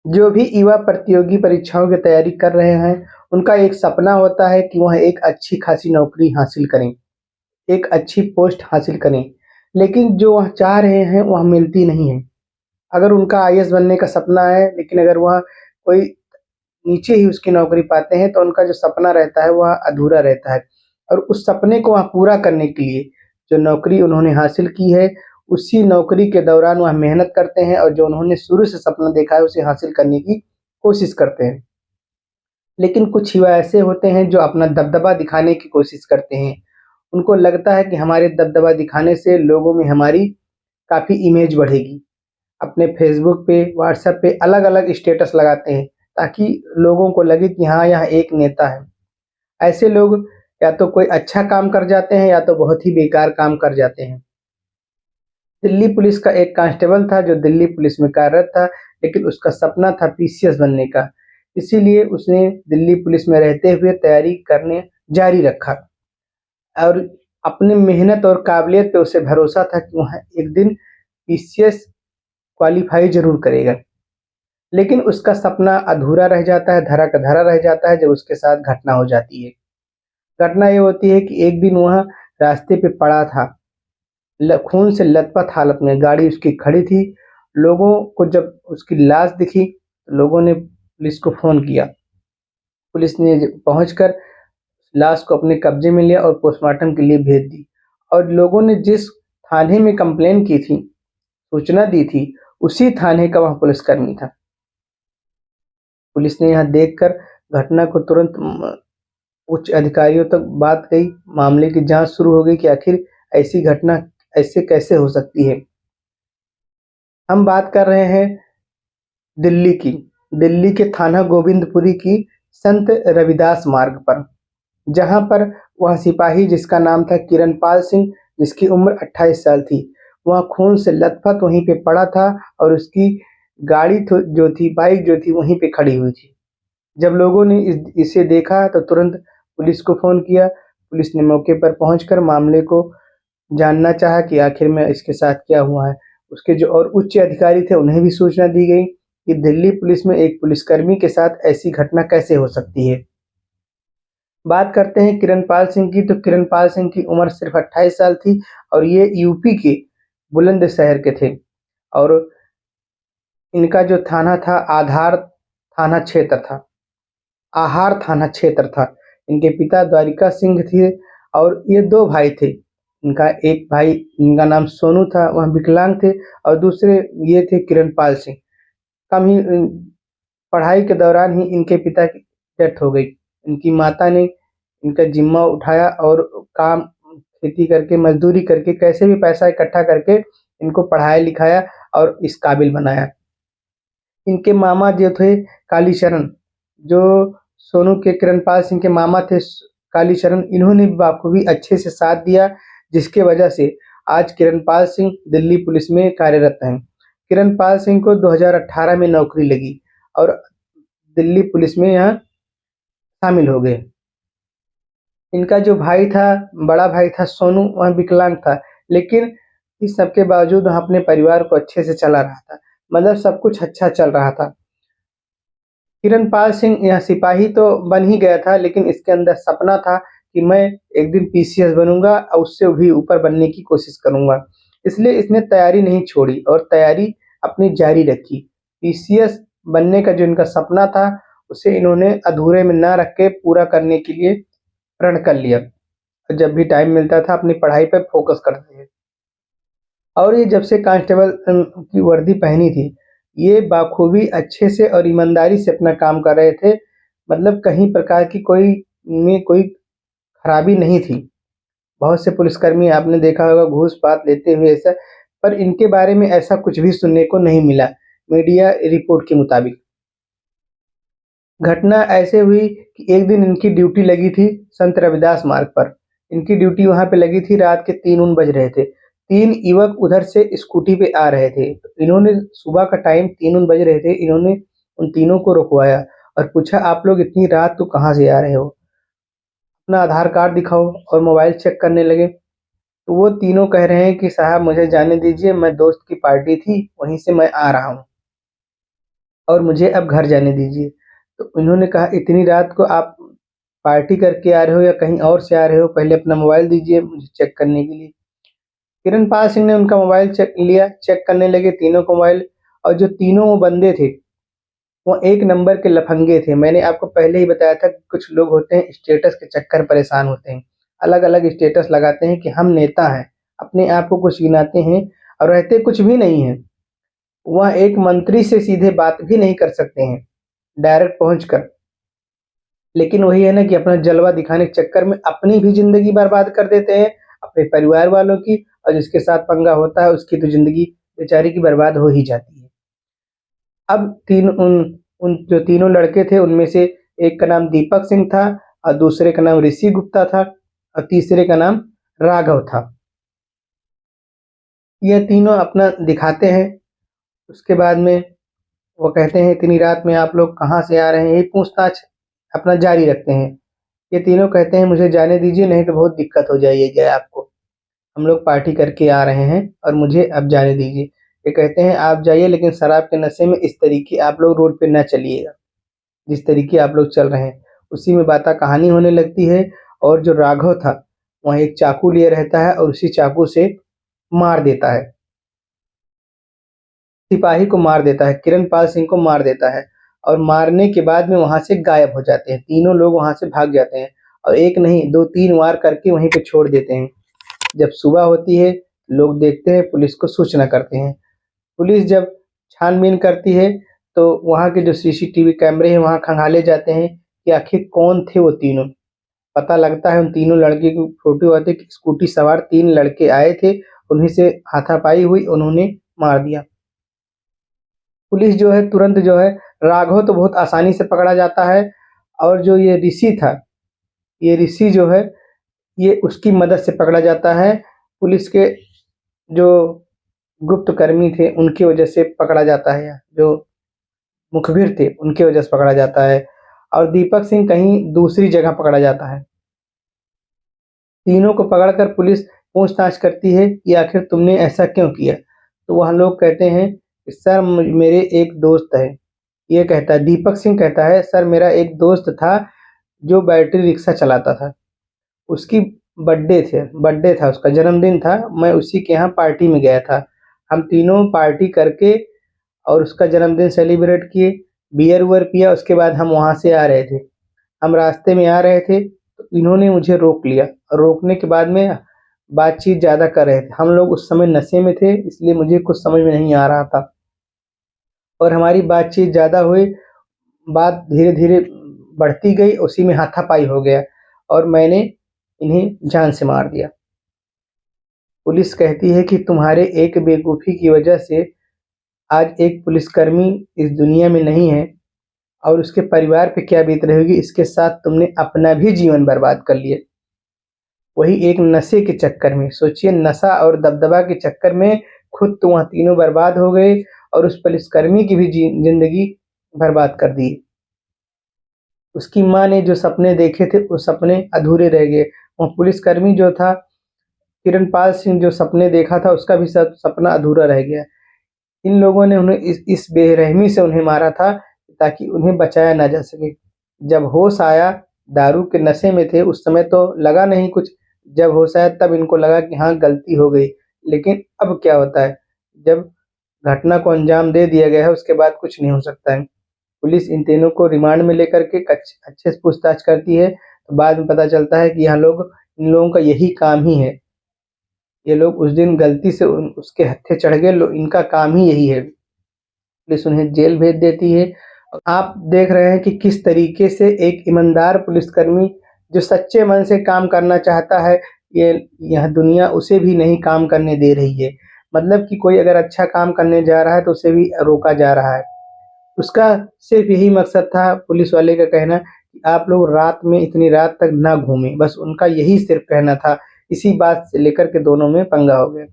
जो भी युवा प्रतियोगी परीक्षाओं की तैयारी कर रहे हैं, उनका एक सपना होता है कि वह एक अच्छी खासी नौकरी हासिल करें, एक अच्छी पोस्ट हासिल करें। लेकिन जो वह चाह रहे हैं, वह मिलती नहीं है। अगर उनका आईएएस बनने का सपना है, लेकिन अगर वह कोई नीचे ही उसकी नौकरी पाते हैं, तो उनका जो सपना रहता है, वह अधूरा रहता है। और उस सपने को वह पूरा करने के लिए, जो नौकरी उन्होंने हासिल की है, उसी नौकरी के दौरान वह मेहनत करते हैं और जो उन्होंने शुरू से सपना देखा है, उसे हासिल करने की कोशिश करते हैं। लेकिन कुछ युवा ऐसे होते हैं, जो अपना दबदबा दिखाने की कोशिश करते हैं। उनको लगता है कि हमारे दबदबा दिखाने से लोगों में हमारी काफ़ी इमेज बढ़ेगी। अपने फ़ेसबुक पे, व्हाट्सएप पे अलग-अलग स्टेटस लगाते हैं, ताकि लोगों को लगे कि हाँ, यह एक नेता है। ऐसे लोग या तो कोई अच्छा काम कर जाते हैं, या तो बहुत ही बेकार काम कर जाते हैं। दिल्ली पुलिस का एक कांस्टेबल था, जो दिल्ली पुलिस में कार्यरत था, लेकिन उसका सपना था पीसीएस बनने का। इसीलिए उसने दिल्ली पुलिस में रहते हुए तैयारी करने जारी रखा और अपनी मेहनत और काबिलियत पे उसे भरोसा था कि वह एक दिन पीसीएस क्वालीफाई ज़रूर करेगा। लेकिन उसका सपना अधूरा रह जाता है, धरा का धरा रह जाता है, जब उसके साथ घटना हो जाती है। घटना ये होती है कि एक दिन वह रास्ते पे पड़ा था, खून से लथपथ हालत में, गाड़ी उसकी खड़ी थी। लोगों को जब उसकी लाश दिखी, तो लोगों ने पुलिस को फ़ोन किया। पुलिस ने पहुंचकर लाश को अपने कब्जे में लिया और पोस्टमार्टम के लिए भेज दी। और लोगों ने जिस थाने में कंप्लेन की थी, सूचना दी थी, उसी थाने का वह पुलिसकर्मी था। पुलिस ने यह देखकर घटना को तुरंत उच्च अधिकारियों तक बात गई, मामले की जांच शुरू हो गई कि आखिर ऐसी घटना ऐसे कैसे हो सकती है। हम बात कर रहे हैं दिल्ली की, दिल्ली के थाना गोविंदपुरी की संत रविदास मार्ग पर, जहां पर वह सिपाही जिसका नाम था किरणपाल सिंह, जिसकी उम्र 28 साल थी, वह खून से लथपथ वहीं पे पड़ा था और उसकी गाड़ी जो थी, बाइक जो थी, वहीं पे खड़ी हुई थी। जब लोगों ने इसे देखा तो तुरंत पुलिस को फ़ोन किया। पुलिस ने मौके पर पहुंचकर मामले को जानना चाहा कि आखिर में इसके साथ क्या हुआ है। उसके जो और उच्च अधिकारी थे, उन्हें भी सूचना दी गई कि दिल्ली पुलिस में एक पुलिसकर्मी के साथ ऐसी घटना कैसे हो सकती है। बात करते हैं किरणपाल सिंह की, तो किरणपाल सिंह की उम्र सिर्फ 28 साल थी और ये यूपी के बुलंदशहर के थे। और इनका जो थाना था, थाना क्षेत्र था आहार थाना क्षेत्र था। इनके पिता द्वारिका सिंह थे और ये 2 भाई थे। इनका एक भाई, इनका नाम सोनू था, वह विकलांग थे और दूसरे ये थे किरणपाल सिंह। कम ही पढ़ाई के दौरान ही इनके पिता की डेथ हो गई। इनकी माता ने इनका ज़िम्मा उठाया और काम, खेती करके, मज़दूरी करके, कैसे भी पैसा इकट्ठा करके इनको पढ़ाया-लिखाया और इस काबिल बनाया। इनके मामा जो थे कालीचरण, जो सोनू के किरणपाल सिंह के मामा थे कालीचरण, इन्होंने भी बाखूबी अच्छे से साथ दिया, जिसके वजह से आज किरणपाल सिंह दिल्ली पुलिस में कार्यरत हैं। किरणपाल सिंह को 2018 में नौकरी लगी और दिल्ली पुलिस में यहाँ शामिल हो गए। इनका जो भाई था, बड़ा भाई था सोनू, वह विकलांग था, लेकिन इस सब के बावजूद वह अपने परिवार को अच्छे से चला रहा था। मतलब सब कुछ अच्छा चल रहा था। किरणपाल सिंह यह सिपाही तो बन ही गया था, लेकिन इसके अंदर सपना था कि मैं एक दिन पीसीएस बनूँगा और उससे भी ऊपर बनने की कोशिश करूँगा। इसलिए इसने तैयारी नहीं छोड़ी और तैयारी अपनी जारी रखी। पीसीएस बनने का जो इनका सपना था, उसे इन्होंने अधूरे में ना रख के पूरा करने के लिए प्रण कर लिया। जब भी टाइम मिलता था, अपनी पढ़ाई पे फ़ोकस करते थे। और ये जब से कांस्टेबल की वर्दी पहनी थी, ये बाखूबी अच्छे से और ईमानदारी से अपना काम कर रहे थे। मतलब कहीं प्रकार की कोई खराबी नहीं थी। बहुत से पुलिसकर्मी आपने देखा होगा घूस-पात लेते हुए ऐसा, पर इनके बारे में ऐसा कुछ भी सुनने को नहीं मिला, मीडिया रिपोर्ट के मुताबिक। घटना ऐसे हुई कि एक दिन इनकी ड्यूटी लगी थी संत रविदास मार्ग पर। इनकी ड्यूटी वहाँ पे लगी थी, रात के 3-3 बज रहे थे। 3 युवक उधर से स्कूटी पे आ रहे थे। तो इन्होंने सुबह का टाइम 3-3 बज रहे थे, इन्होंने उन तीनों को रुकवाया और पूछा, आप लोग इतनी रात को कहाँ से आ रहे हो? अपना आधार कार्ड दिखाओ, और मोबाइल चेक करने लगे। तो वो तीनों कह रहे हैं कि साहब मुझे जाने दीजिए, मैं दोस्त की पार्टी थी, वहीं से मैं आ रहा हूँ। और मुझे अब घर जाने दीजिए। तो उन्होंने कहा, इतनी रात को आप पार्टी करके आ रहे हो या कहीं और से आ रहे हो, पहले अपना मोबाइल दीजिए मुझे चेक करने के लिए। किरणपाल सिंह ने उनका मोबाइल चेक लिया, चेक करने लगे तीनों को मोबाइल। और जो तीनों वो बंदे थे, वो एक नंबर के लफंगे थे। मैंने आपको पहले ही बताया था कि कुछ लोग होते हैं स्टेटस के चक्कर परेशान होते हैं, अलग अलग स्टेटस लगाते हैं कि हम नेता हैं, अपने आप को कुछ गिनाते हैं और रहते कुछ भी नहीं है। वह एक मंत्री से सीधे बात भी नहीं कर सकते हैं डायरेक्ट पहुंचकर। लेकिन वही है ना कि अपना जलवा दिखाने के चक्कर में अपनी भी जिंदगी बर्बाद कर देते हैं, अपने परिवार वालों की, और जिसके साथ पंगा होता है उसकी तो जिंदगी बेचारी की बर्बाद हो ही जाती है। अब तीन उन उन जो तीनों लड़के थे उनमें से एक का नाम दीपक सिंह था, और दूसरे का नाम ऋषि गुप्ता था, और तीसरे का नाम राघव था। ये तीनों अपना दिखाते हैं। उसके बाद में वो कहते हैं, इतनी रात में आप लोग कहाँ से आ रहे हैं, यही पूछताछ अपना जारी रखते हैं। ये तीनों कहते हैं, मुझे जाने दीजिए नहीं तो बहुत दिक्कत हो जाएगी आपको, हम लोग पार्टी करके आ रहे हैं और मुझे अब जाने दीजिए। ये कहते हैं, आप जाइए लेकिन शराब के नशे में इस तरीके आप लोग रोड पे ना चलिएगा, जिस तरीके आप लोग चल रहे हैं। उसी में बाता कहानी होने लगती है। और जो राघव था वह एक चाकू लिए रहता है और उसी चाकू से मार देता है, सिपाही को मार देता है, किरणपाल सिंह को मार देता है। और मारने के बाद में वहां से गायब हो जाते हैं, तीनों लोग वहां से भाग जाते हैं। और एक नहीं दो तीन वार करके वहीं पे छोड़ देते हैं। जब सुबह होती है, लोग देखते हैं, पुलिस को सूचना करते हैं। पुलिस जब छानबीन करती है तो वहाँ के जो सीसीटीवी कैमरे हैं वहाँ खंगाले जाते हैं कि आखिर कौन थे वो तीनों। पता लगता है उन तीनों लड़के की फोटो आती है कि स्कूटी सवार तीन लड़के आए थे, उन्हीं से हाथापाई हुई, उन्होंने मार दिया। पुलिस जो है तुरंत जो है, राघव तो बहुत आसानी से पकड़ा जाता है, और जो ये ऋषि था, ये ऋषि जो है ये उसकी मदद से पकड़ा जाता है। पुलिस के जो गुप्त कर्मी थे उनकी वजह से पकड़ा जाता है, जो मुखबिर थे उनकी वजह से पकड़ा जाता है। और दीपक सिंह कहीं दूसरी जगह पकड़ा जाता है। तीनों को पकड़कर पुलिस पूछताछ करती है कि आखिर तुमने ऐसा क्यों किया। तो वह लोग कहते हैं कि सर मेरे एक दोस्त है, ये कहता है दीपक सिंह कहता है, सर मेरा एक दोस्त था जो बैटरी रिक्शा चलाता था, उसकी बर्थडे था, उसका जन्मदिन था, मैं उसी के यहाँ पार्टी में गया था। हम तीनों पार्टी करके और उसका जन्मदिन सेलिब्रेट किए, बियर वियर पिया, उसके बाद हम वहाँ से आ रहे थे। हम रास्ते में आ रहे थे तो इन्होंने मुझे रोक लिया, और रोकने के बाद में बातचीत ज़्यादा कर रहे थे। हम लोग उस समय नशे में थे इसलिए मुझे कुछ समझ में नहीं आ रहा था, और हमारी बातचीत ज़्यादा हुई, बात धीरे-धीरे बढ़ती गई, उसी में हाथापाई हो गया और मैंने इन्हें जान से मार दिया। पुलिस कहती है कि तुम्हारे एक बेवकूफ़ी की वजह से आज एक पुलिसकर्मी इस दुनिया में नहीं है, और उसके परिवार पे क्या बीत रही होगी, इसके साथ तुमने अपना भी जीवन बर्बाद कर लिया। वही एक नशे के चक्कर में, सोचिए नशा और दबदबा के चक्कर में खुद तो वहाँ तीनों बर्बाद हो गए और उस पुलिसकर्मी की भी ज़िंदगी बर्बाद कर दी। उसकी माँ ने जो सपने देखे थे वो सपने अधूरे रह गए। वो पुलिसकर्मी जो था किरणपाल सिंह, जो सपने देखा था उसका भी सब सपना अधूरा रह गया। इन लोगों ने उन्हें इस बेरहमी से उन्हें मारा था ताकि उन्हें बचाया ना जा सके। जब होश आया, दारू के नशे में थे, उस समय तो लगा नहीं कुछ, जब होश आया तब इनको लगा कि हाँ गलती हो गई। लेकिन अब क्या होता है, जब घटना को अंजाम दे दिया गया है उसके बाद कुछ नहीं हो सकता है। पुलिस इन तीनों को रिमांड में लेकर के अच्छे से पूछताछ करती है, तो बाद में पता चलता है कि इन लोगों का यही काम ही है। ये लोग उस दिन गलती से उसके हत्थे चढ़ गए, इनका काम ही यही है। पुलिस उन्हें जेल भेज देती है। आप देख रहे हैं कि किस तरीके से एक ईमानदार पुलिसकर्मी जो सच्चे मन से काम करना चाहता है, ये यह दुनिया उसे भी नहीं काम करने दे रही है। मतलब कि कोई अगर अच्छा काम करने जा रहा है तो उसे भी रोका जा रहा है। उसका सिर्फ यही मकसद था, पुलिस वाले का कहना कि आप लोग रात में इतनी रात तक ना घूमें, बस उनका यही सिर्फ कहना था। इसी बात से लेकर के दोनों में पंगा हो गया।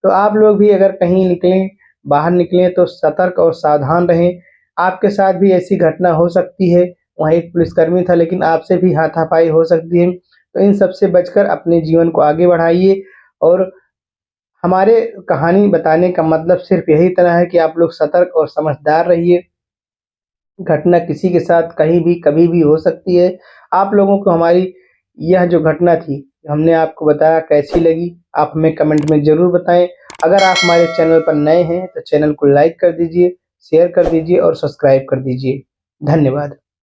तो आप लोग भी अगर कहीं निकलें, बाहर निकलें तो सतर्क और सावधान रहें। आपके साथ भी ऐसी घटना हो सकती है। वहाँ एक पुलिसकर्मी था लेकिन आपसे भी हाथापाई हो सकती है। तो इन सब से बचकर अपने जीवन को आगे बढ़ाइए। और हमारे कहानी बताने का मतलब सिर्फ यही तरह है कि आप लोग सतर्क और समझदार रहिए। घटना किसी के साथ कहीं भी कभी भी हो सकती है। आप लोगों को हमारी यह जो घटना थी, हमने आपको बताया कैसी लगी, आप हमें कमेंट में ज़रूर बताएँ। अगर आप हमारे चैनल पर नए हैं तो चैनल को लाइक कर दीजिए, शेयर कर दीजिए और सब्सक्राइब कर दीजिए। धन्यवाद।